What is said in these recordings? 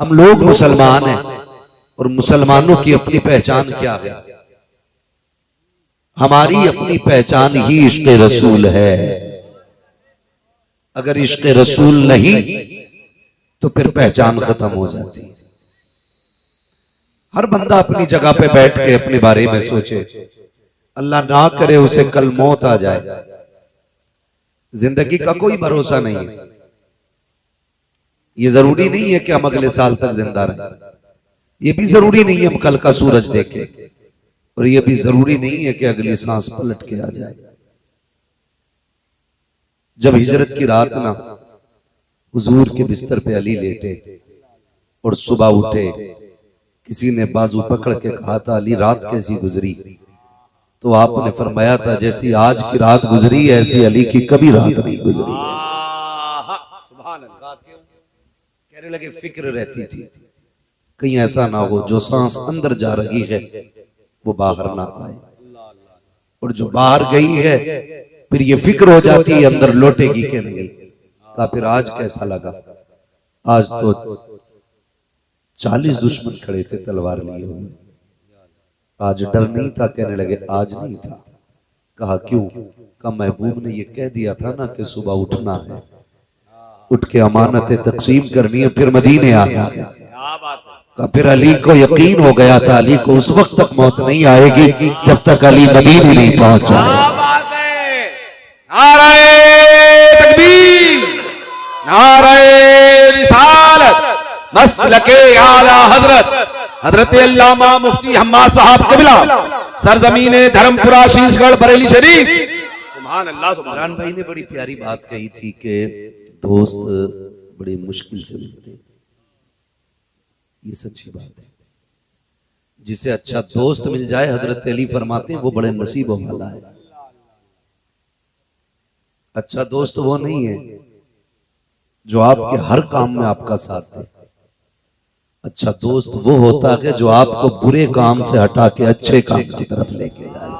हम लोग मुसलमान हैं और मुसलमानों की अपनी पहचान क्या है? हमारी अपनी पहचान ही इश्क़ रसूल है। अगर इश्क़ रसूल नहीं तो फिर पहचान खत्म हो जाती है। हर बंदा अपनी जगह पे बैठ के अपने बारे में सोचे, अल्लाह ना करे उसे कल मौत आ जाए। जिंदगी का कोई भरोसा नहीं है। ये जरूरी नहीं है कि हम अगले साल तक जिंदा रहें, ये भी जरूरी नहीं है हम कल का सूरज देखें, और ये भी जरूरी नहीं है कि अगली सांस पलट के आ जाए। जब हिजरत की रात ना हुजूर के बिस्तर पे अली लेटे और सुबह उठे, किसी ने बाजू पकड़ के कहा था अली रात कैसी गुजरी, तो आपने फरमाया था जैसी आज की रात गुजरी ऐसी अली की कभी रात नहीं गुजरी। कहने लगे फिक्र रहती थी कहीं ऐसा ना हो जो सांस अंदर जा रही है वो बाहर ना आए, और जो बाहर गई है फिर ये फिक्र हो जाती है अंदर लौटेगी कि नहीं। कहा फिर आज कैसा लगा? आज तो 40 दुश्मन खड़े थे तलवार लिए हुए, आज डर नहीं था। कहने लगे आज नहीं था। कहा क्यों? कहा महबूब ने ये कह दिया था ना कि सुबह उठना है, उठ के अमानतें तकसीम करनी है, फिर मदीने आना है। कहा फिर अली को यकीन हो गया था अली को उस वक्त तक मौत नहीं आएगी जब तक अली मदीने नहीं पहुंचा। नारे तकबीर, नारे रिसालत, मसलके आला हजरत हजरत अल्लामा मुफ्ती हम्माद साहब क़िबला, सरजमीने धर्मपुरा शीशगढ़ बरेली शरीफ। सुभान अल्लाह। इमरान भाई ने बड़ी प्यारी बात कही थी कि दोस्त बड़ी मुश्किल से मिलते हैं। ये सच्ची बात है। जिसे अच्छा दोस्त मिल जाए हजरत अली फरमाते हैं वो बड़े नसीबों वाला है। अच्छा दोस्त वो नहीं है जो आपके हर काम में आपका साथ दे। अच्छा दोस्त वो होता है जो आपको बुरे काम से हटा के अच्छे काम की तरफ लेके जाए।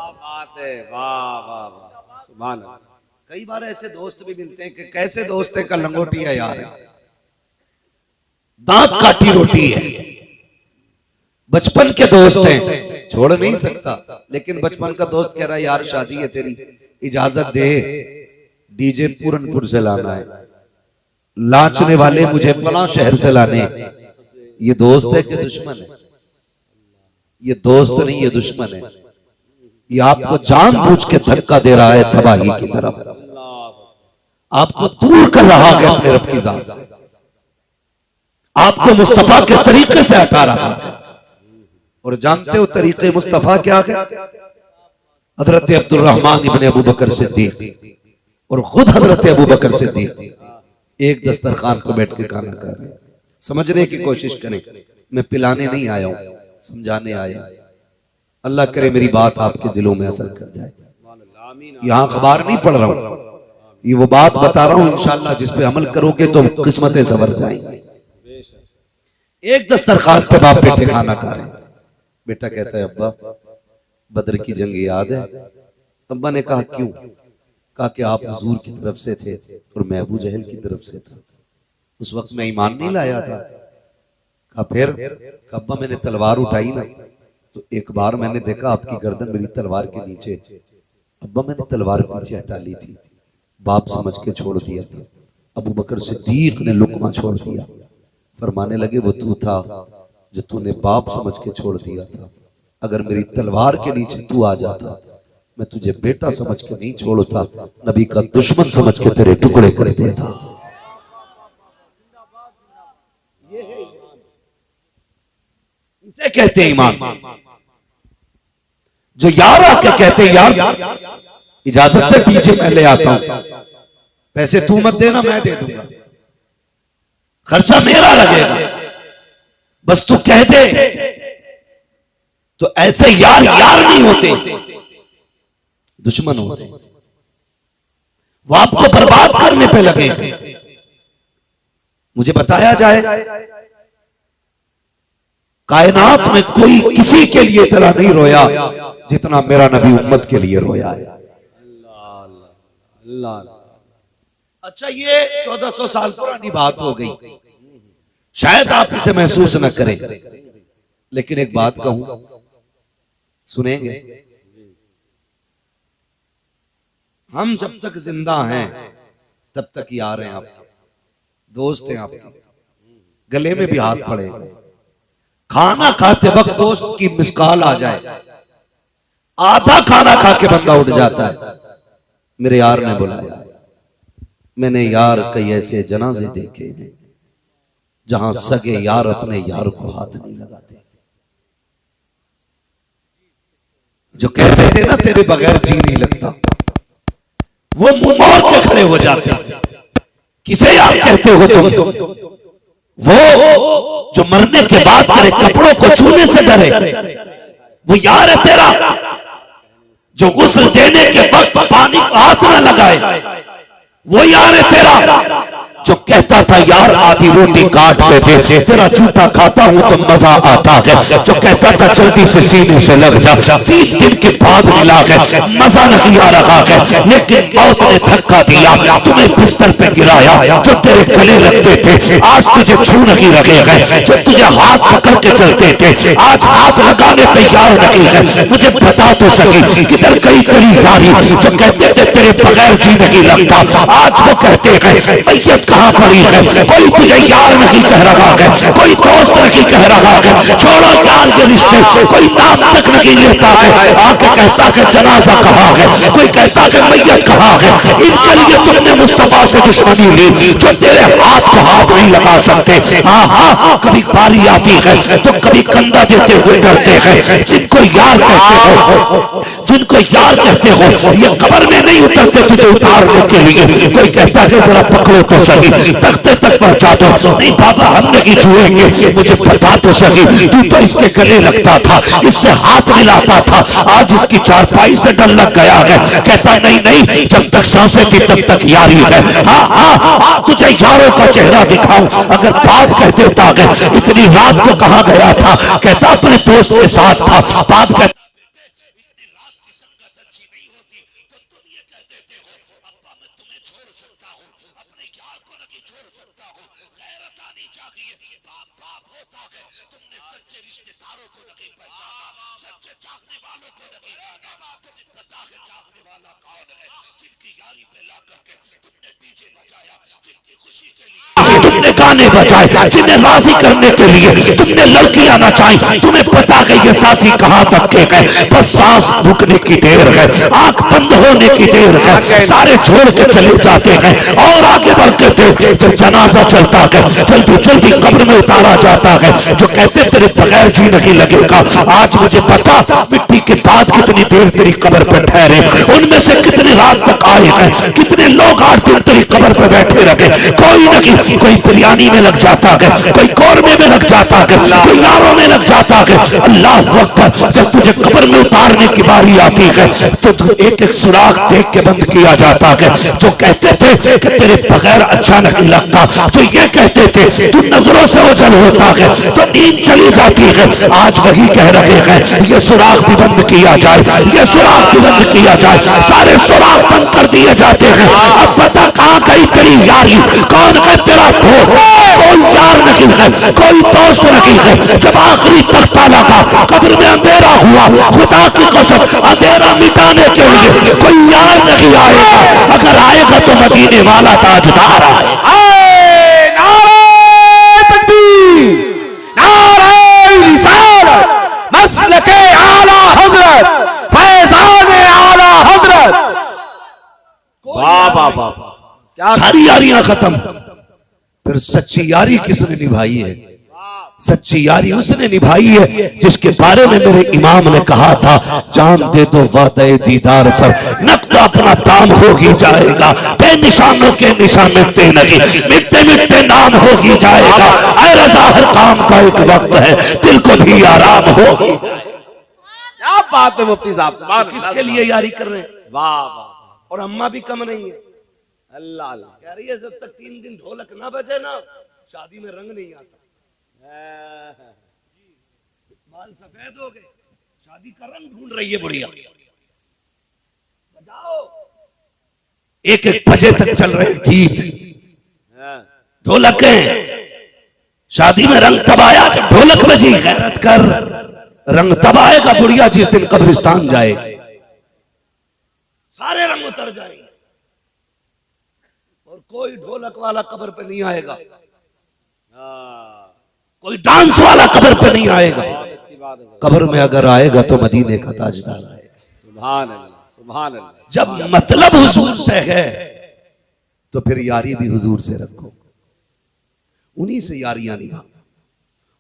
कई बार ऐसे दोस्त भी मिलते हैं कि कैसे दोस्त है का लंगोटी है यार, दांत काटी रोटी है। बचपन के दोस्त हैं, छोड़ नहीं सकता, लेकिन बचपन का दोस्त कह रहा है यार शादी है तेरी, इजाजत दे, डीजे पूरनपुर से लाना है, लाचने वाले मुझे फलां शहर से लाने। ये दोस्त है कि दुश्मन है? ये दोस्त नहीं, ये दुश्मन है। ये आपको जानबूझ के धक्का दे रहा है तबाही की तरफ, आपको दूर कर रहा है अपने रब की जात से, आपको मुस्तफा के तरीके से हटा रहा है। और जानते हो तरीके मुस्तफा क्या है? हजरत अब्दुर्रहमान इब्ने अबू बकर सिद्दीक और खुद हजरत अबू बकर सिद्दीक एक दस्तरखान पर बैठ के खाना खा रहे हैं। समझने की कोशिश करें, मैं पिलाने नहीं आया हूं, समझाने आया। अल्लाह करे मेरी बात आपके दिलों में असर कर जाए। यहां अखबार नहीं पढ़ रहा हूं, ये वो बात बता रहा हूं इंशाअल्लाह जिस पे अमल करोगे तो किस्मतें संवर जाएंगी। एक दस्तरखान पे बाप बेटे खाना खा रहे हैं। बेटा कहता है अब्बा बदर की जंग याद है? अब्बा ने कहा क्यों? कहा कि आप हुजूर की तरफ से थे और मैं अबू जहल की तरफ से था, उस वक्त मैं ईमान नहीं लाया था। कहा फिर? अब्बा मैंने तलवार उठाई ना तो एक बार मैंने देखा आपकी गर्दन मेरी तलवार के नीचे। अब्बा मैंने तलवार पीछे हटा ली थी, बाप समझ के छोड़ दिया था। अबू बकर सिद्दीक ने लुकमा छोड़ दिया, फरमाने लगे वो तू था जो तूने बाप समझ के छोड़ दिया था। अगर मेरी तलवार के नीचे तू आ जाता मैं तुझे बेटा समझ के नहीं छोड़ता, नबी का दुश्मन समझ के तेरे टुकड़े कर देता। इसे कहते हैं ईमान। जो यार आके कहते हैं यार इजाजत दे डीजे मैं ले आता हूं, पैसे तू मत देना मैं दे दूंगा, खर्चा मेरा लगेगा, बस तू कह दे। तो ऐसे यार यार नहीं होते, दुश्मन होते। वो आपको बर्बाद करने पे लगे। मुझे बताया जाए कायनात में कोई किसी के लिए इतना नहीं रोया जितना मेरा नबी उम्मत के लिए रोया है। अच्छा ये 1400 साल पुरानी बात हो गई। शायद आप इसे महसूस न करें, लेकिन एक बात कहूं, सुनेंगे? हम जब तक जिंदा हैं तब तक यार हैं आपके, दोस्त हैं आपके, गले में भी हाथ पड़ेगा। खाना खाते वक्त दोस्त की मिसकॉल आ जाए, आधा खाना खा के बंदा उठ जाता है, मेरे यार ने बुलाया। मैंने यार कई ऐसे जनाजे देखे हैं जहां सगे यार अपने यार को हाथ नहीं लगाते, जो कहते थे ना तेरे बगैर जी नहीं लगता, वो मुंह मोड़ के खड़े हो जाते। किसे यार कहते हो तुम? वो जो मरने के बाद तेरे कपड़ों को छूने से डरे, वो यार है तेरा। जो गुस्ल देने के वक्त पानी को हाथ न लगाए, वो यार है तेरा। जो कहता था यार आधी रोटी काट के दे, तेरा जूता खाता हूं तो मजा आता है। जो कहता था जल्दी से सीने से लग जा, 3 दिन के बाद मिला है, मजा नहीं आ रहा है, लेकिन मौत ने धक्का दिया, तुम्हें बिस्तर पे गिराया। जो तेरे गले लगते थे आज तुझे छू नहीं रहे हैं, जो तुझे हाथ पकड़ के चलते थे आज हाथ लगाने तैयार नहीं है। मुझे बता तो सकी किधर गई तेरी यारी? जो कहते थे तेरे बगैर जी नहीं लगता, आज वो कहते हैं मैयत कहां पड़ी है? कोई तुझे यार नहीं कह रहा है, कोई दोस्त नहीं कह रहा है, छोड़ो यार के रिश्ते, कोई नाम तक नहीं लेता है। आके कहता है जनाजा कहां है, कोई कहता है मैयत कहां है। इनके लिए तुमने मुस्तफा से दुश्मनी ली, जो तेरे हाथ को हाथ नहीं लगा सकते। हाँ हाँ, कभी बारी आती है तो कभी कंधा देते हुए डरते हैं। जिनको यार कहते हो, जिनको यार कहते हो, ये कब्र में नहीं उतरते तुझे उतारने के लिए। कोई कहता है जरा पकड़ो तो सही, तख्ते तक पहुंचा दो। नहीं बाबा हम नहीं छुएंगे, मुझे बता तो सही, तू तो इसके गले लगता था, इससे हाथ मिलाता था, आज इसकी चारपाई से डर लग गया है। कहता नहीं नहीं, जब तक सांसें थी तब तक यारी है। हाँ हाँ, तुझे यारों का चेहरा दिखाऊं। अगर बाप कह देता है इतनी रात को कहाँ गया था, कहता अपने दोस्त के साथ था। बाप कहता तुमने गाने बजाए, जिन्हें राजी करने के लिए तुमने लड़कियां नचाई। तुम्हें पता है ये साथी कहां तक के गए, बस सांस रुकने की देर है, आंख बंद होने की देर है, सारे छोड़ के चले जाते हैं और आगे बढ़ते थे। जब जनाजा चलता है जल्दी जल्दी कब्र में उतारा जाता है। जो कहते तेरे बगैर जी नहीं लगेगा, आज मुझे पता मिट्टी के बाद कितनी देर तेरी कब्र पर ठहरे, उनमें से कितनी रात तक आए हैं, कितने लोग 8 दिन तेरी कब्र पर बैठे रखे। कोई नहीं, कोई बिरयानी में लग जाता है, कोई कौरमे में लग जाता है, कोई यारों में लग जाता है। अल्लाह अकबर, जब तुझे कब्र में उतारने की बारी आती है तो एक एक सुराख देख के बंद किया जाता है। जो कहते थे कि तेरे बगैर अच्छा नहीं लगता, जो ये कहते थे तू नजरों से ओझल होता है तो नींद चली जाती है, आज वही कह रहे हैं ये सुराख भी बंद किया जाए, ये सुराख भी बंद किया जाए। सारे सुराख बंद कर दिए जाते हैं। अब बता कहां गई तेरी यारी, कौन है तेरा दोस्त? कोई यार नहीं है, कोई दोस्त नहीं है। जब आखिरी तख्ता लगा, कब्र में अंधेरा हुआ, खुदा की कसम अंधेरा मिटाने के लिए कोई यार नहीं आएगा। अगर आएगा तो मदीने वाला ताजदार आए। नारे तकबीर, नारे रिसालत, मसलके आला हजरत, फैजान आला हजरत। वाह वाह वाह, क्या सारी यारियां खत्म। फिर सच्ची यारी किसने निभाई है? सच्ची यारी उसने निभाई है जिसके बारे में मेरे इमाम ने कहा था, जान दे दो वादे दीदार पर, नक्ता अपना दाम हो ही जाएगा। बेनिशानों के निशान मिटते नहीं, मिटते मिटते नाम हो ही जाएगा। ऐ रज़ा हर काम का एक वक्त है, दिल को भी आराम होगी। क्या बात है मुफ्ती साहब, किसके लिए यारी कर रहे हैं? वाह वाह। और अम्मा भी कम नहीं है, अल्लाह अल्लाह कह रही है जब तक 3 दिन ढोलक ना बजे ना शादी में रंग नहीं आता। बाल सफेद हो गए, शादी का रंग ढूंढ रही है बुढ़िया। बजाओ, एक एक बजे तक चल रहे गीत, ढोलकें, शादी में रंग तब आया जब ढोलक बजी, गैरत कर, रंग तब आएगा बुढ़िया जिस दिन कब्रिस्तान जाएगी, सारे रंग उतर जाएंगे और कोई ढोलक वाला कब्र पे नहीं आएगा, कोई डांस वाला कब्र पे नहीं आएगा। कब्र में अगर आएगा तो मदीने का ताजदार आएगा। सुभान अल्लाह, सुभान अल्लाह। जब मतलब हुजूर से है तो फिर यारी भी हुजूर से रखो, उन्हीं से यारियां निभाओ,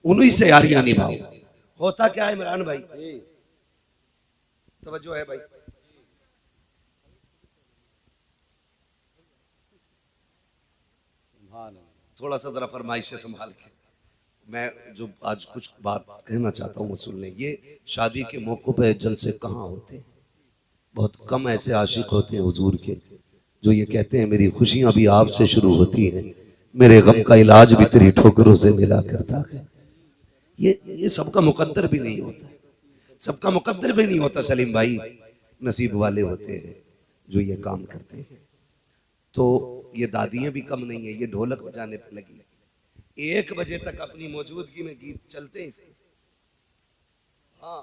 उन्हीं से यारियां निभाओ। होता क्या है इमरान भाई, तवज्जो है भाई, थोड़ा सा जरा फरमाइश से संभाल के, मैं जो आज कुछ बात कहना चाहता हूँ वो सुन लें। ये शादी के मौकों पे जलसे कहाँ होते हैं, बहुत कम ऐसे आशिक होते हैं हुजूर के जो ये कहते हैं मेरी खुशियां भी आपसे शुरू होती हैं, मेरे गम का इलाज भी तेरी ठोकरों से मिला करता है। ये सबका मुकद्दर भी नहीं होता, सबका मुकद्दर भी नहीं होता सलीम भाई, नसीब वाले होते हैं जो ये काम करते हैं। तो ये दादियां भी कम नहीं है, ये ढोलक बजाने पर लगी, 1 बजे तक अपनी मौजूदगी में गीत चलते हैं। हाँ,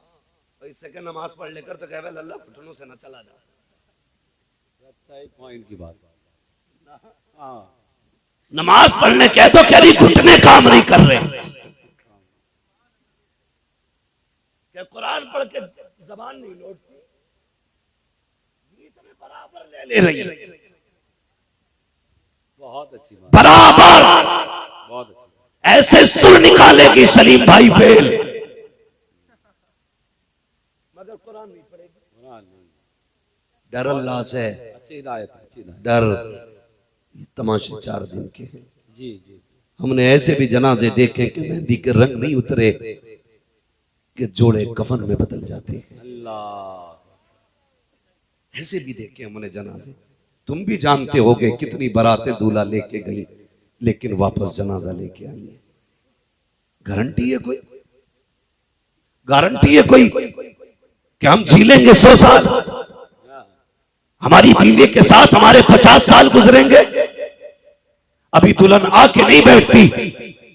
इससे के नमाज पढ़ लेकर तो कहे अल्लाह घुटनों से न चला जा, पॉइंट की बात। नमाज पढ़ने कह तो कह रही घुटने काम नहीं कर रहे, क्या कुरान पढ़ के जबान नहीं लौटती, गीत में बराबर ले रही है। बहुत अच्छी बात, बराबर, बहुत अच्छी। ऐसे सुर निकालेगी सलीम भाई फेल, मगर कुरान नहीं पढ़ेगी। कुरान नहीं, डर अल्लाह से, अच्छी हिदायत, अच्छी हिदायत। डर। तमाशे 4 दिन के हैं जी जी। हमने ऐसे भी जनाजे देखे कि मेहंदी के रंग नहीं उतरे कि जोड़े कफन में बदल जाते हैं। अल्लाह, ऐसे भी देखे हमने जनाजे। तुम भी जानते होगे कितनी बारातें दूल्हा लेके गई लेकिन वापस जनाजा लेके आई है। गारंटी है कोई, गारंटी है कोई कि हम जी लेंगे 100 साल, हमारी बीवी के साथ हमारे 50 साल गुजरेंगे। अभी दुल्हन आके नहीं बैठती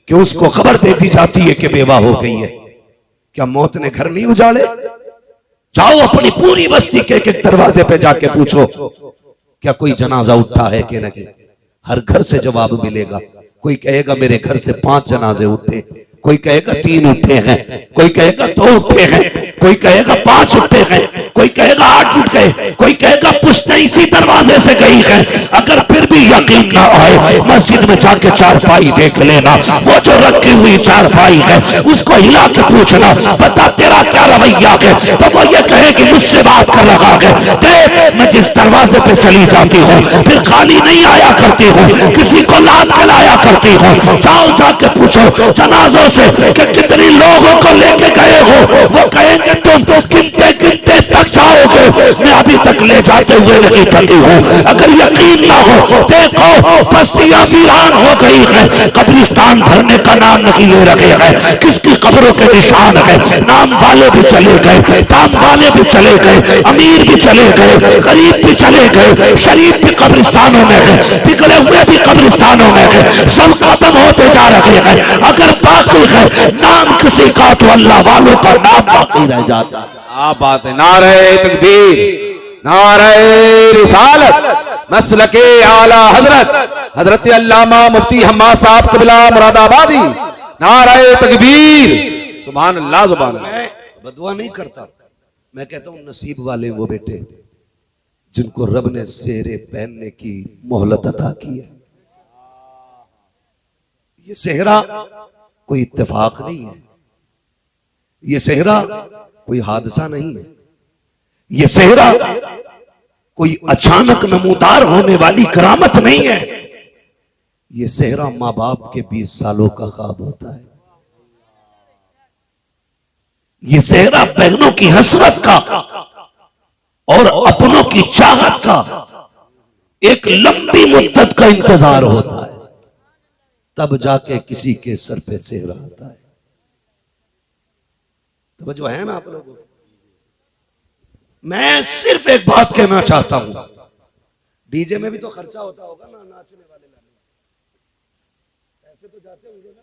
कि उसको खबर दे दी जाती है कि बेवा हो गई है। क्या मौत ने घर नहीं उजाड़े? जाओ अपनी पूरी बस्ती के एक दरवाजे पे जाके पूछो क्या कोई जनाजा उठा है कि नहीं। हर घर से जवाब मिलेगा। कोई कहेगा मेरे घर से 5 जनाजे उठे, कोई कहेगा 3 उठे हैं, कोई कहेगा 2 उठे हैं, कोई कहेगा 5 उठे हैं, कोई कहेगा 8 उठ गए, कोई कहेगा पुश्ते इसी दरवाजे से गई है। अगर फिर भी यकीन ना आए मस्जिद में जाके चारपाई देख लेना, वो जो रखी हुई चारपाई है उसको हिला के पूछना बता तेरा क्या रवैया है, तो वो ये कहेगी मुझसे बात कर रहा है। देख मैं जिस दरवाजे पे चली जाती हूँ फिर खाली नहीं आया करती हूँ, किसी को लाद के लाया करती हूँ। जाओ जाके पूछो जनाजों से कि कितने लोगों को लेके गए हो, वो कहेंगे तुम कितने कितने तक जाओगे, मैं अभी तक ले जाते हुए नहीं थकी हूँ। अगर यकीन ना हो देखो बस्तियां वीरान हो गई है, कब्रिस्तान भरने का नाम नहीं ले रहे हैं, किसकी कब्रों के निशान है। नाम वाले भी चले गए, दाम वाले भी चले गए, अमीर भी चले गए, गरीब भी चले गए, शरीफ भी कब्रिस्तानों में है, बिगड़े हुए भी कब्रिस्तानों में है, सब खत्म होते जा रहे हैं। अगर बाकी है नाम किसी का तो अल्लाह वालों का नाम बाकी रह जाता है। आप बात है। नारे तकबीर, नारे रिसालत, मसलके आला हजरत हजरत अल्लामा मुफ्ती हम्माद साहब क़िबला मुरादाबादी। नारे तकबीर, सुभान अल्लाह, सुभान अल्लाह। मैं बदुआ नहीं करता, मैं कहता हूँ नसीब वाले वो बेटे जिनको रब ने सेहरे पहनने की मोहलत अता की है। ये सेहरा कोई इत्तेफाक नहीं है, ये सेहरा कोई हादसा नहीं है, ये सेहरा कोई अचानक नमूदार होने वाली करामत नहीं है। ये सेहरा माँ बाप के 20 सालों का ख्वाब होता है। ये सेहरा बहनों की हसरत का और अपनों की चाहत का एक लंबी मुद्दत का इंतजार होता है, तब जाके किसी के सर पे सेहरा आता है। तो जो है ना आप लोगों को, मैं सिर्फ एक बात कहना चाहता हूं, डीजे में भी तो खर्चा होता होगा ना, नाचने वाले लाने पैसे तो जाते होंगे ना।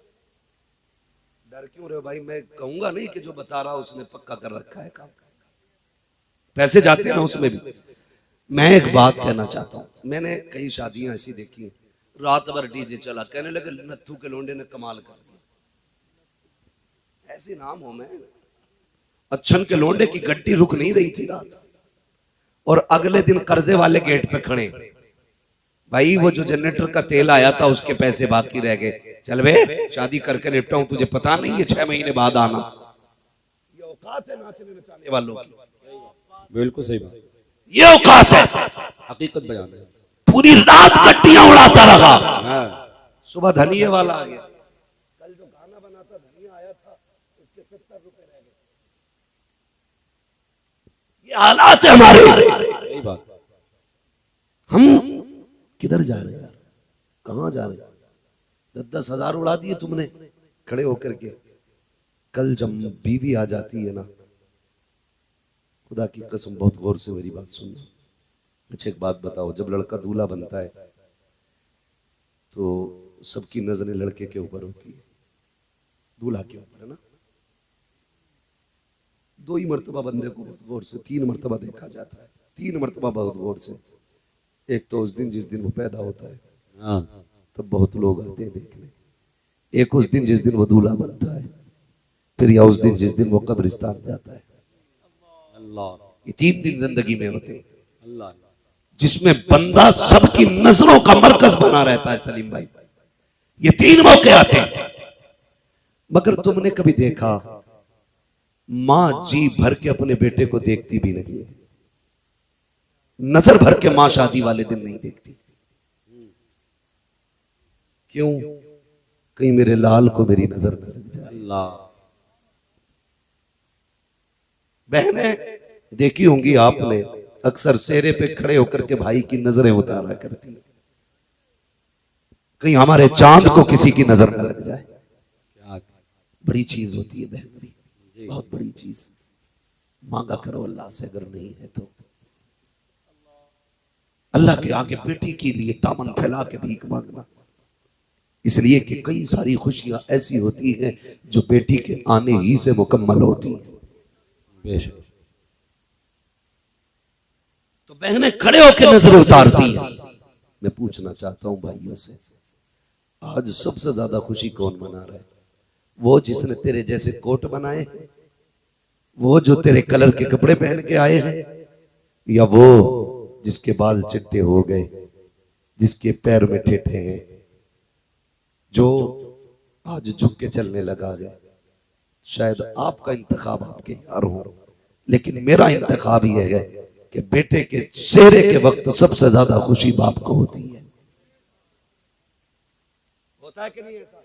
डर क्यों रहे हो भाई? मैं कहूंगा नहीं कि जो बता रहा उसने पक्का कर रखा है काम। पैसे जाते हैं ना उसमें भी। मैं एक बात कहना चाहता हूं, मैंने कई शादियां ऐसी देखी, रात भर डीजे चला, कहने लगे नत्थू के लोंडे ने कमाल कर दिया। ऐसे नाम हो मैं अच्छन के लोंडे की गड्डी रुक नहीं रही थी रात, और अगले दिन कर्जे वाले गेट पे खड़े, भाई वो जो जनरेटर का तेल आया था उसके पैसे बाकी रह गए, चल बे शादी करके निपटा हूं, तुझे पता नहीं है 6 महीने बाद आना। ये औकात है नाचने नचाने वालों की। बिल्कुल सही बात, ये औकात है, हकीकत बयान है। पूरी रात गड्डियां उड़ाता रहा, सुबह धनिये वाला आ गया। कल जो गाना बना था धनिया आया था, उसके 70 रुपए रह गए। ये हालात है हमारे। सही बात। हम किधर जा रहे हैं यार, कहां जा रहे हैं? 10-10 हजार उड़ा दिए तुमने खड़े होकर के। कल जब बीवी आ जाती है ना, खुदा की कसम बहुत गौर से मेरी बात सुनना। अच्छा एक बात बताओ, जब लड़का दूल्हा बनता है तो सबकी नजरें लड़के के ऊपर होती है, दूल्हा के ऊपर, है ना? 2 ही मर्तबा बंदे को बहुत गौर से, 3 मर्तबा देखा जाता है, 3 मर्तबा बहुत गौर से। एक तो उस दिन जिस दिन वो पैदा होता है, तब बहुत लोग आते हैं देखने। एक उस दिन जिस दिन वो दूल्हा बनता है, फिर या उस दिन जिस दिन वो कब्रिस्तान जाता है। ये 3 दिन जिंदगी में होते हैं जिसमें बंदा सबकी नजरों का मरकज बना रहता है। सलीम भाई, ये 3 मौके आते हैं। मगर तुमने कभी देखा मां जी भर के अपने बेटे को देखती भी नहीं है, नजर भर के मां शादी वाले दिन नहीं देखती। क्यों? कहीं मेरे लाल को मेरी नजर न लग जाए। बहनें देखी होंगी आपने, अक्सर सेरे पे खड़े होकर के भाई की नजरें उतारा करती, कहीं हमारे चांद को किसी की नजर न लग जाए। बड़ी चीज होती है बहन, बहुत बड़ी चीज। मांगा करो अल्लाह से, अगर नहीं है तो अल्लाह के आगे बेटी के लिए दामन फैला के भीख मांगना, इसलिए कि कई सारी खुशियां ऐसी होती हैं जो बेटी के आने ही से मुकम्मल होती हैं। तो बहनें खड़े होकर नजरें उतारती हैं। मैं पूछना चाहता हूं भाइयों से, आज सबसे ज्यादा खुशी कौन मना रहा है? वो जिसने तेरे जैसे कोट बनाए, वो जो तेरे कलर के कपड़े पहन के आए हैं, या वो जिसके बाल चिट्टे हो गए, जिसके पैर में ठेठे हैं, जो आज झुक के चलने लगा है? शायद आपका इंतखाब आपके यार हो, लेकिन मेरा इंतखाब ये है कि बेटे के चेहरे के वक्त सबसे ज्यादा खुशी बाप को होती है। होता है कि नहीं ऐसा?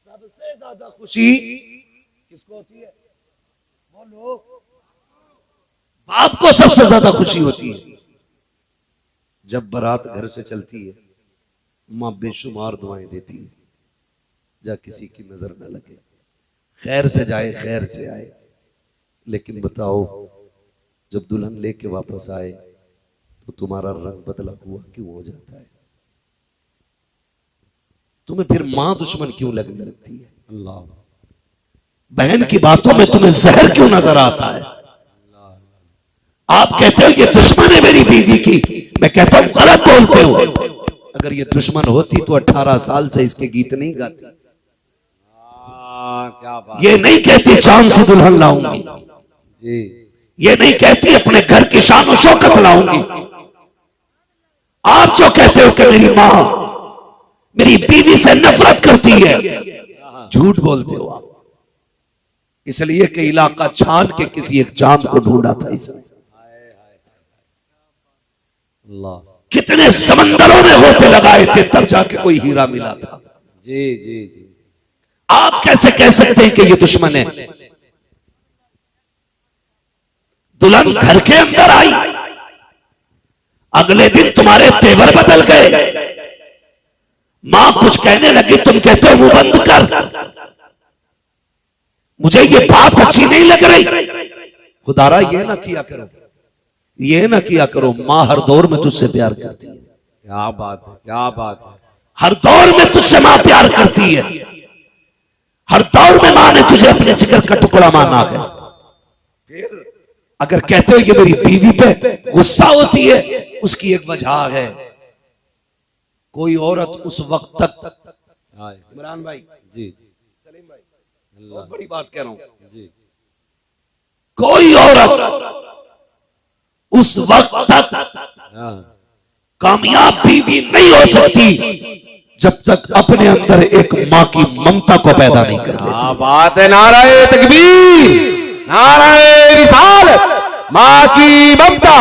सबसे ज्यादा खुशी किसको होती है? बोलो। बाप को सबसे ज्यादा खुशी होती है। जब बारात घर से चलती है, मां बेशुमार दुआएं देती है, जा किसी की नजर न लगे, खैर से जाए खैर से आए। लेकिन बताओ, जब दुल्हन लेके वापस आए तो तुम्हारा रंग बदला हुआ क्यों हो जाता है? तुम्हें फिर मां दुश्मन क्यों लगने लगती है? अल्लाह, बहन की बातों में तुम्हें जहर क्यों नजर आता है? आप कहते हो ये दुश्मन है मेरी बीवी की, मैं कहता हूं गलत बोलते हो। अगर ये दुश्मन होती तो 18 साल से इसके गीत नहीं गाती, क्या बात। ये नहीं कहती चांद से दुल्हन लाऊंगी जी, ये नहीं कहती अपने घर की शान और शौकत लाऊंगी। आप जो कहते हो कि मेरी मां मेरी बीवी से नफरत करती है, झूठ बोलते हो आप। इसलिए कि इलाका छान के किसी एक चांद को ढूंढा था इसने। कितने समंदरों में होते लगाए थे, तब जाके कोई हीरा मिला था। जी जी जी। आप कैसे कह सकते हैं कि ये दुश्मन है? दुल्हन घर के अंदर आई, अगले दिन तुम्हारे तेवर बदल गए, मां कुछ कहने लगी, तुम कहते हो मुंह बंद कर, मुझे ये बात अच्छी नहीं लग रही। खुदारा ये ना किया करो, ये ना किया करो। मां हर दौर में तुझसे प्यार करती है। क्या बात है, क्या बात है। हर दौर में तुझसे मां प्यार करती है, हर दौर में मां ने तुझे अपने जिगर का टुकड़ा माना है। फिर अगर कहते हो ये मेरी बीवी पे गुस्सा होती है, उसकी एक वजह है। कोई औरत उस वक्त तक, इमरान भाई जी, सलीम भाई, बहुत बड़ी बात कह रहा हूं जी, कोई औरत उस वक्त तक कामयाब बीवी नहीं हो सकती जब तक अपने अंदर एक मां की ममता को पैदा नहीं कर लेती। क्या बात है, नाराए तकबीर, नाराए रिसालत, मां की ममता,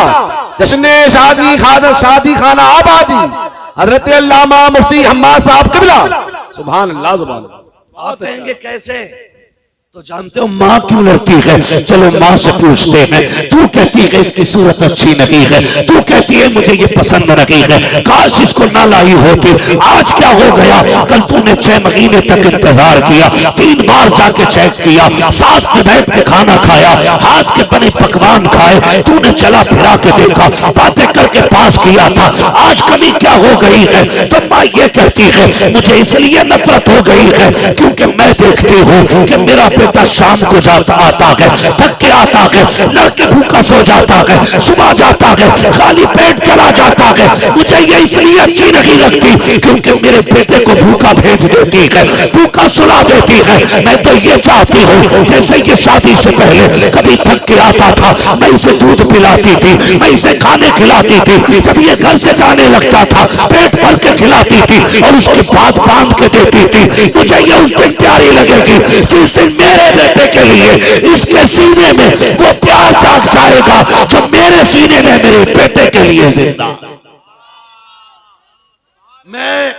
जश्न शादी खाना आबादी, हजरत अल्लामा मुफ्ती हम्माद साहब क़िबला, सुभान अल्लाह सुभान अल्लाह। आप कहेंगे कैसे, तो जानते हो माँ क्यों लड़ती है? चलो माँ से पूछते हैं। तू कहती है इसकी सूरत अच्छी नहीं है, तू कहती है मुझे ये पसंद नहीं है, काश इसको ना लाई होती। आज क्या हो गया? कल तूने 6 महीने तक इंतजार किया, 3 बार जाके चेक किया, साथ में बैठ के खाना खाया, हाथ के बने पकवान खाए, तूने चला फिरा के देखा, बातें करके पास किया था, आज कमी क्या हो गई है? तो माँ ये कहती है मुझे इसलिए नफरत हो गई है क्योंकि मैं देखती हूँ कि मेरा बेटा शाम को जाता आता है, थक के आता है, लड़के भूखा सो जाता है, सुबह जाता है, खाली पेट चला जाता है। मुझे ये इसलिए अच्छी नहीं लगती क्योंकि मेरे बेटे को भूखा भेज देती है, भूखा सुला देती है। मैं तो ये चाहती हूँ जैसे ये शादी से पहले कभी थक के आता था, मैं इसे दूध पिलाती थी, मैं इसे खाने खिलाती थी, जब ये घर से जाने लगता था पेट भर के खिलाती थी और उसके बाद बांध के देती थी। मुझे ये उस दिन प्यारी लगेगी जिस दिन मेरे बेटे के लिए इसके सीने में वो प्यार जाग जाएगा जो मेरे सीने में मेरे बेटे के लिए जिंदा। मैं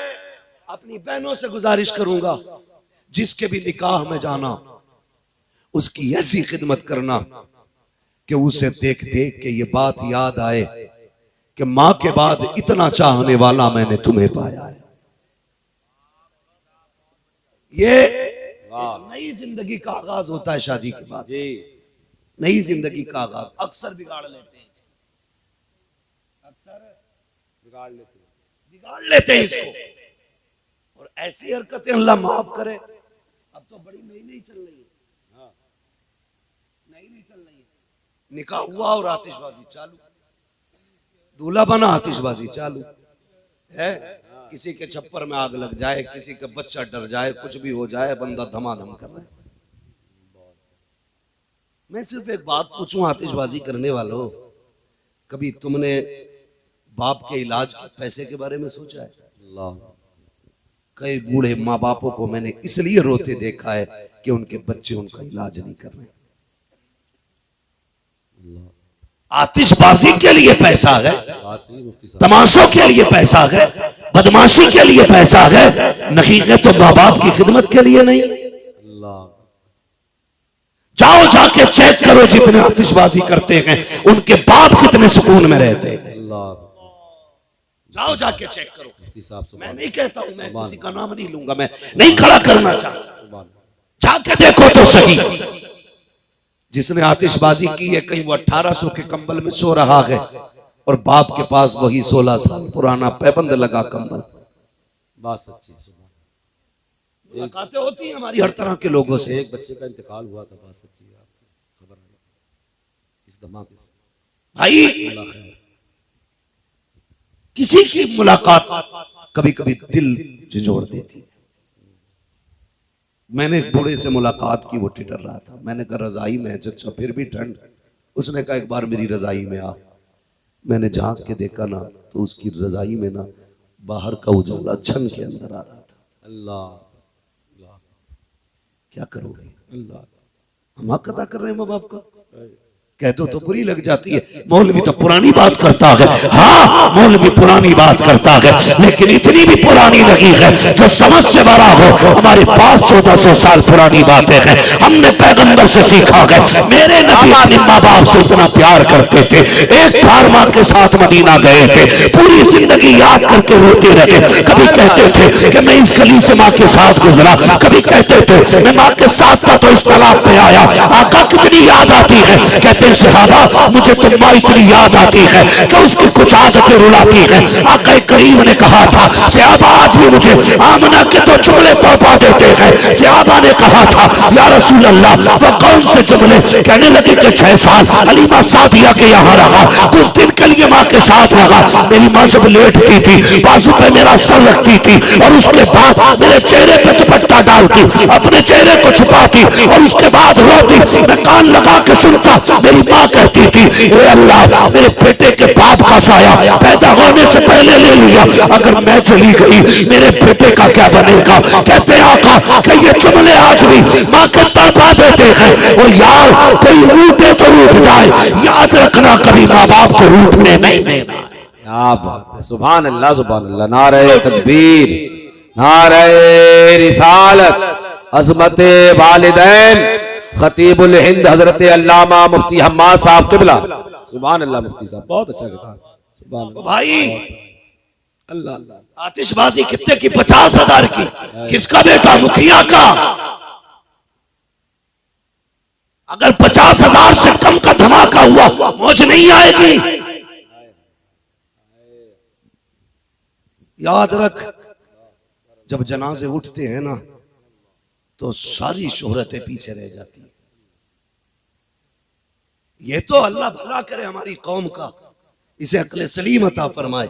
अपनी बहनों से गुजारिश करूंगा जिसके भी निकाह में जाना उसकी ऐसी खिदमत करना कि उसे देख देख के ये बात याद आए कि मां के बाद इतना चाहने वाला मैंने तुम्हें पाया है। ये नई जिंदगी का आगाज होता है शादी के बाद, नई जिंदगी का आगाज। अक्सर बिगाड़ लेते हैं, बिगाड़ लेते हैं इसको, और ऐसी हरकतें अल्लाह माफ करे। अब तो बड़ी नई नई चल रही है, नई नई चल रही है। निकाह हुआ और आतिशबाजी चालू, दूल्हा बना आतिशबाजी चालू है। किसी के छप्पर में आग लग जाए, किसी का बच्चा डर जाए, कुछ भी हो जाए, बंदा धमाधम कर रहा है। मैं सिर्फ एक बात पूछूं आतिशबाजी करने वालों, कभी तुमने बाप के इलाज के पैसे के बारे में सोचा है? कई बूढ़े माँ बापों को मैंने इसलिए रोते देखा है कि उनके बच्चे उनका इलाज नहीं कर रहे। आतिशबाजी के लिए पैसा है, तमाशों के लिए पैसा है, बदमाशी के लिए पैसा है, नहीं तो माँ बाप की खिदमत के लिए नहीं। जाओ जाके चेक करो जितने आतिशबाजी करते हैं उनके बाप कितने सुकून में रहते हैं। जाओ जाके चेक करो। मैं नहीं कहता हूं, मैं किसी का नाम नहीं लूंगा, मैं नहीं खड़ा करना चाहता, जाके देखो तो सही। जिसने आतिशबाजी की है कहीं वो 1800 के कंबल में सो रहा है और बाप के पास वही 16 साल पुराना पैबंद लगा कंबल। बात सच्ची है। मुलाकातें होती हैं हमारी हर तरह के लोगों से। एक बच्चे का इंतकाल हुआ था, बात सच्ची है, आपको खबर है इस धमाके से। भाई किसी की मुलाकात कभी कभी दिल झंझोड़ देती है। मैंने एक बूढ़े से मुलाकात की, वो टिटर रहा था। मैंने कहा रजाई में, अच्छा फिर भी ठंड। उसने कहा एक बार मेरी रजाई में आ। मैंने झांक के देखा ना तो उसकी रजाई में ना बाहर का उजाला छन के अंदर आ रहा था। अल्लाह, क्या करोगे? अल्लाह, हम हक अदा कर रहे हैं माँ बाप का, कह दो तो बुरी लग जाती है। मौलवी तो पुरानी बात करता है, हाँ मौलवी पुरानी बात करता है, लेकिन इतनी भी पुरानी नहीं है जो समझ से बड़ा हो। हमारे पास 1400 साल पुरानी बातें हैं, हमने पैगंबर से सीखा है। मेरे नबी अपने माँ बाप से इतना प्यार करते थे। एक बार माँ के साथ मदीना गए थे, पूरी जिंदगी याद करके रोते रहे। कभी कहते थे कि मैं इस गली से माँ के साथ गुजरा, कभी कहते थे मैं माँ के साथ था तो इस तालाब पे आया। आका कितनी याद आती है, कहते कहते सहाबा मुझे तो माँ इतनी याद आती है कि उसकी कुछ आदतें रुलाती है। आका करीम ने कहा था सहाबा आज भी मुझे आमना के तो जुमले तौबा देते हैं। सहाबा ने कहा था या रसूल अल्लाह वो कौन से जुमले? कहने लगे कि 6 साल हलीमा सादिया के यहाँ रहा, कुछ दिन के लिए माँ के साथ रहा। मेरी माँ जब लेटती थी बाजू पे मेरा सर रखती थी और उसके बाद मेरे चेहरे पे दुपट्टा डालती, अपने चेहरे को छुपाती और उसके बाद रोती। मैं कान लगा के सुनता। मेरी माँ कहती थी ए अल्लाह मेरे बेटे के बाप का साया पैदा होने से पहले ले लिया, अगर मैं चली गई मेरे बेटे का क्या बनेगा? कहते आका कि ये जुमले आज भी माँ के तड़पा देते हैं। और यार कोई रूठे तो रूठ जाए, याद रखना कभी माँ बाप को रूठने नहीं देना। क्या बात है, सुभान अल्लाह सुभान अल्लाह। नारे तकबीर, नारे रिसालत, अज़मत वालिदैन, खतीबुल हिंद हजरत अल्लामा मुफ्ती हम्माद साहब किबला। सुभान अल्लाह मुफ्ती साहब बहुत अच्छा किताब। सुभान अल्लाह भाई अल्लाह अल्लाह। आतिशबाजी कितने की? 50,000 की। किसका बेटा? मुखिया का। अगर 50,000 से कम का धमाका हुआ मौज नहीं आएगी। याद रख जब जनाजे उठते हैं ना तो सारी शोहरतें पीछे रह जाती है। ये तो अल्लाह भला करे हमारी कौम का, इसे अक्ल सलीम अता फरमाए।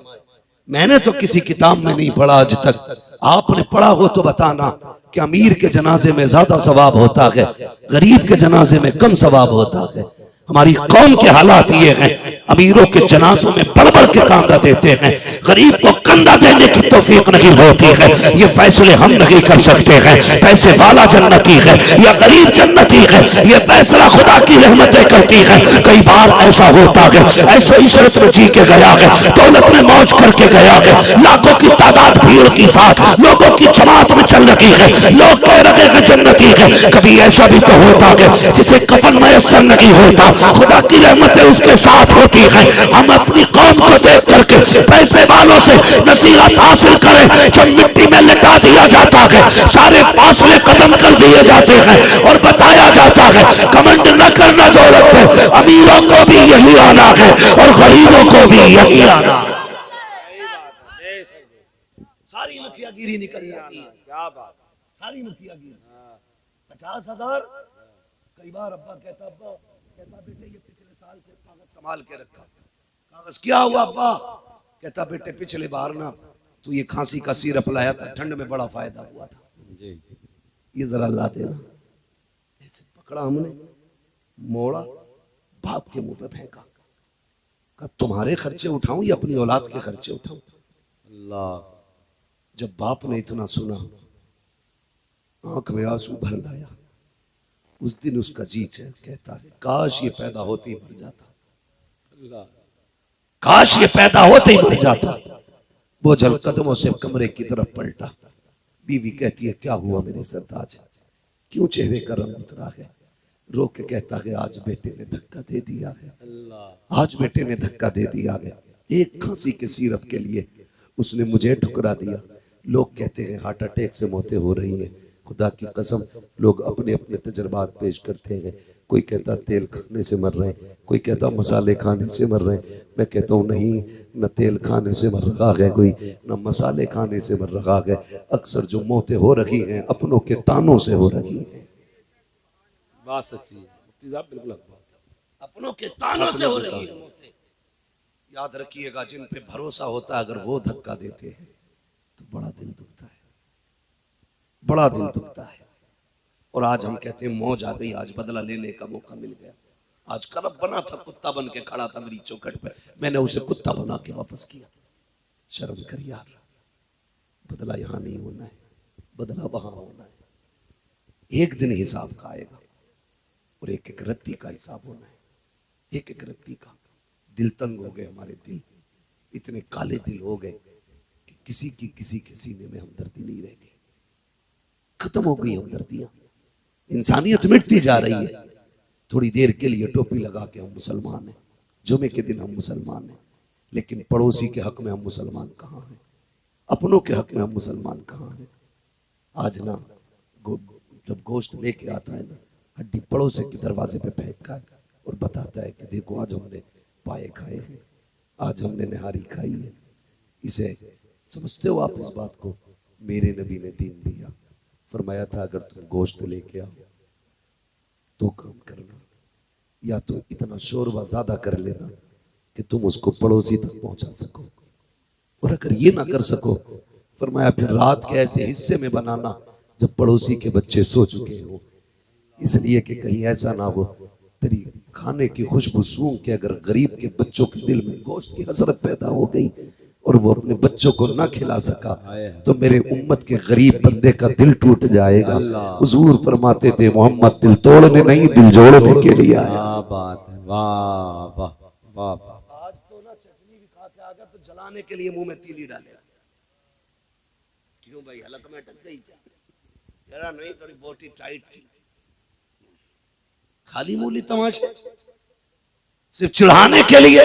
मैंने तो किसी किताब में नहीं पढ़ा आज तक, आपने पढ़ा हो तो बताना कि अमीर के जनाजे में ज्यादा सवाब होता है, गरीब के जनाजे में कम सवाब होता है। हमारी कौम के हालात ये हैं, अमीरों के जनाजों में बढ़ बढ़ के कंधा देते हैं, गरीब को कंधा देने की तौफीक नहीं होती है। ये फैसले हम नहीं कर सकते हैं, पैसे वाला जन्नती है या गरीब जन्नती है, ये फैसला खुदा की रहमतें करती है। कई बार ऐसा होता है, ऐसो इशरत में जी के गया है, दौलत में मौज करके गया है, लाखों की तादाद भीड़ के साथ लोगों की जमात में चल रही है, लोग कह रहे हैं जन्नती है। कभी ऐसा भी तो होता है जिसे कफन मयस्सर नहीं होता, खुदा की रहमतें उसके साथ होती है। हम अपनी कौम को देख करके पैसे वालों से नसीहत हासिल करें जो मिट्टी में लिटा दिया जाता है, सारे फासले खत्म कर दिए जाते हैं और बताया जाता है कमेंट न करना दौलत पे, अमीरों को भी यही आना है और गरीबों को भी यही आना। सारी मुखियागिरी निकल जाती है। क्या बात, सारी मुखियागिरी। 50,000। कई बार अब्बा कहता बेटे ये पिछले साल से कागज संभाल के रखा। कागज क्या हुआ अब्बा? कहता बेटे पिछले बार ना तू ये खांसी का सिरप लाया था, ठंड में बड़ा फायदा हुआ था, ये जरा ला देना। ऐसे पकड़ा हमने, मोड़ा, बाप के मुंह पे फेंका। कहा तुम्हारे खर्चे उठाऊं या अपनी औलाद के खर्चे उठाऊं? अल्लाह। जब बाप ने इतना सुना आंख में आंसू भर लाया। उस दिन उसका जी कहता है काश ये पैदा होते ही मर जाता, काश ये पैदा होते ही मर जाता। बोझल कदमों से कमरे की तरफ पलटा। बीवी कहती है क्या हुआ मेरे सरताज, क्यों चेहरे का रंग उतरा है? रो के कहता है आज बेटे ने धक्का दे दिया है, आज बेटे ने धक्का दे दिया है। एक खांसी के सिरप के लिए उसने मुझे ठुकरा दिया। लोग कहते हैं हार्ट अटैक से मौतें हो रही हैं। खुदा की कसम लोग अपने अपने तजर्बात पेश करते हैं। कोई कहता तेल खाने से मर रहे हैं, कोई कहता मसाले खाने से मर रहे हैं। मैं कहता हूँ नहीं, न तेल खाने से मर रहा है कोई, न मसाले खाने से मर रहा है। अक्सर जो मौतें हो रही हैं अपनों के तानों से हो रही हैं। बात सच्ची है मुफ्ती साहब, बिल्कुल अपनों के तानों से हो रही है मौतें। याद रखिएगा जिन पे भरोसा होता है अगर वो धक्का देते हैं तो बड़ा दिल दुखता है, बड़ा दिल दुखता है। और आज हम कहते हैं मौज आ गई, आज बदला लेने का मौका मिल गया। आज करब बना था, कुत्ता बन के खड़ा था मेरी चौखट पे, मैंने उसे कुत्ता बना के वापस किया। शर्म कर यार, बदला यहां नहीं होना है, बदला वहां होना है। एक दिन हिसाब का आएगा और एक एक रत्ती का हिसाब होना है, एक एक रत्ती का। दिल तंग हो गए हमारे, दिल इतने काले दिल हो गए कि किसी के सीने में हमदर्दी नहीं रह गई, खत्म हो गई हमदर्दियां। इंसानियत मिटती जा रही है। थोड़ी देर के लिए टोपी लगा के हम मुसलमान हैं, जुमे के दिन हम मुसलमान हैं, लेकिन पड़ोसी के हक में हम मुसलमान कहाँ हैं? अपनों के हक में हम मुसलमान कहाँ हैं? आज ना जब गोश्त लेके आता है ना, हड्डी पड़ोसी के दरवाजे पे फेंक का है, और बताता है कि देखो आज हमने पाए खाए हैं, आज हमने निहारी खाई है। इसे समझते हो आप इस बात को? मेरे नबी ने दीन दिया, फरमाया था अगर तुम गोश्त लेके आओ तो काम करना, या तो इतना शोरबा ज्यादा कर लेना कि तुम उसको पड़ोसी तक पहुंचा सको, और अगर ये ना कर सको फरमाया फिर रात के ऐसे हिस्से में बनाना जब पड़ोसी के बच्चे सो चुके हो, इसलिए कि कहीं ऐसा ना हो तेरी खाने की खुशबू सूंघ के अगर गरीब के बच्चों के दिल में गोश्त की हसरत पैदा हो गई और वो अपने बच्चों को ना खिला सका तो मेरे उम्मत के गरीब बंदे का दिल टूट जाएगा। हुजूर फरमाते थे मोहम्मद दिल तोड़ने नहीं दिल जोड़ने के लिए आया। बात है, वाह वाह वाह। आज तो ना चटनी भी खा के आ गया तो जलाने के लिए मुंह में तीली डालेगा। क्यों भाई हलक में अटक गई क्या? जरा नहीं, थोड़ी बोटी टाइट थी। खाली मूली तमाशे सिर्फ चिढ़ाने के लिए।